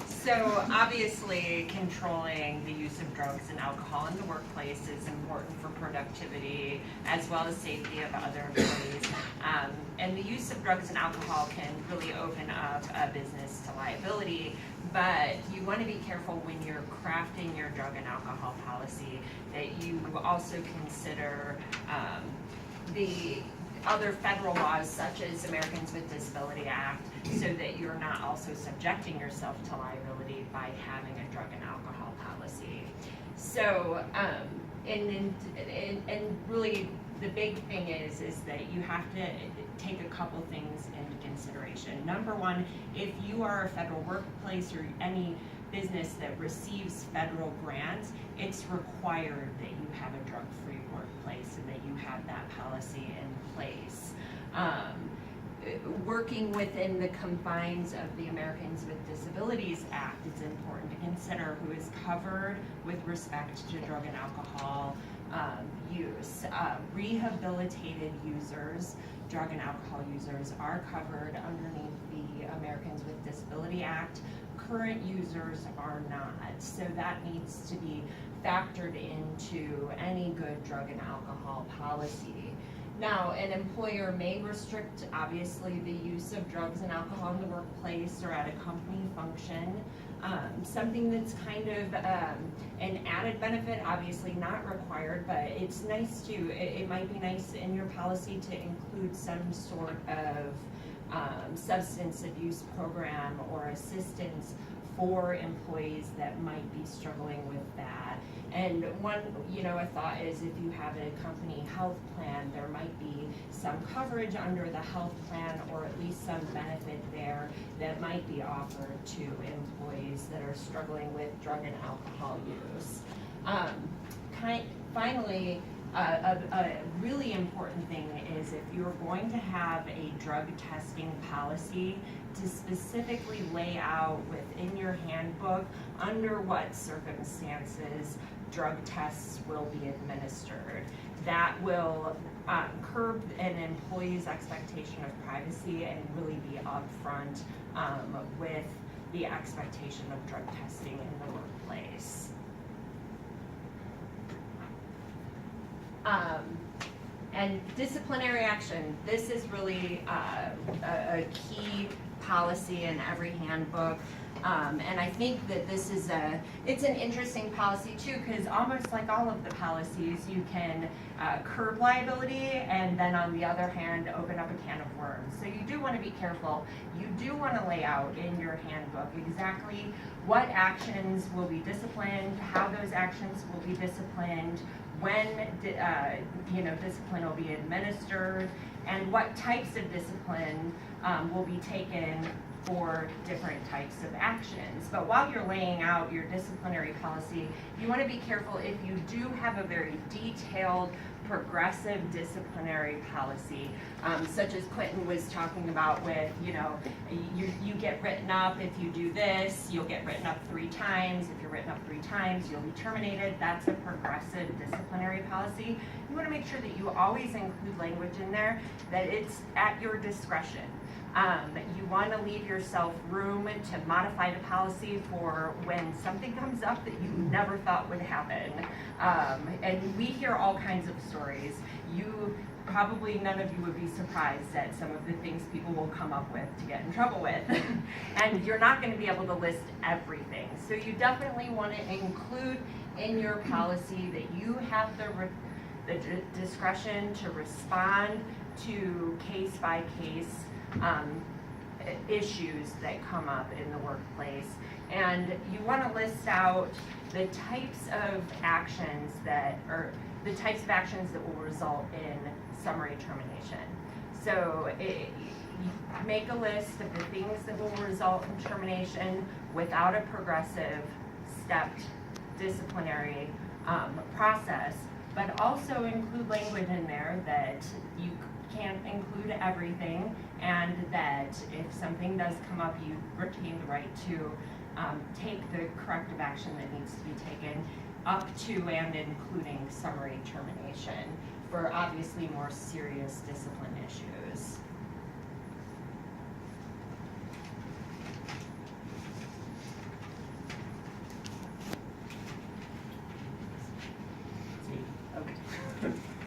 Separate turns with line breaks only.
So obviously controlling the use of drugs and alcohol in the workplace is important for productivity as well as safety of other employees. And the use of drugs and alcohol can really open up a business to liability, but you want to be careful when you're crafting your drug and alcohol policy that you also consider the other federal laws such as Americans with Disability Act, so that you're not also subjecting yourself to liability by having a drug and alcohol policy. So, and really the big thing is that you have to take a couple things into consideration. Number one, if you are a federal workplace or any business that receives federal grants, it's required that you have a drug-free workplace and that you have that policy in place. Working within the confines of the Americans with Disabilities Act, it's important to consider who is covered with respect to drug and alcohol use. Rehabilitated users, drug and alcohol users, are covered underneath the Americans with Disability Act. Current users are not, so that needs to be factored into any good drug and alcohol policy. Now, an employer may restrict, obviously, the use of drugs and alcohol in the workplace or at a company function. Something that's kind of an added benefit, obviously not required, but it's nice to, it might be nice in your policy to include some sort of substance abuse program or assistance for employees that might be struggling with that. And one, a thought is if you have a company health plan, there might be some coverage under the health plan or at least some benefit there that might be offered to employees that are struggling with drug and alcohol use. Finally, a really important thing is if you're going to have a drug testing policy, to specifically lay out within your handbook under what circumstances drug tests will be administered. That will curb an employee's expectation of privacy and really be upfront with the expectation of drug testing in the workplace. And disciplinary action. This is really a key policy in every handbook. And I think that this is it's an interesting policy too, because almost like all of the policies, you can curb liability and then on the other hand, open up a can of worms. So you do want to be careful. You do want to lay out in your handbook exactly what actions will be disciplined, how those actions will be disciplined, when discipline will be administered, and what types of discipline will be taken for different types of actions. But while you're laying out your disciplinary policy, you want to be careful if you do have a very detailed progressive disciplinary policy, such as Quentin was talking about with, you get written up if you do this, you'll get written up 3 times. If you're written up 3 times, you'll be terminated. That's a progressive disciplinary policy. You want to make sure that you always include language in there that it's at your discretion. You want to leave yourself room to modify the policy for when something comes up that you never thought would happen. And we hear all kinds of stories. Probably none of you would be surprised at some of the things people will come up with to get in trouble with. And you're not going to be able to list everything. So you definitely want to include in your policy that you have the discretion to respond to case-by-case issues that come up in the workplace. And you want to list out the types of actions that will result in summary termination. So make a list of the things that will result in termination without a progressive stepped disciplinary process, but also include language in there that you can't include everything, and that if something does come up, you retain the right to take the corrective action that needs to be taken up to and including summary termination for obviously more serious discipline issues.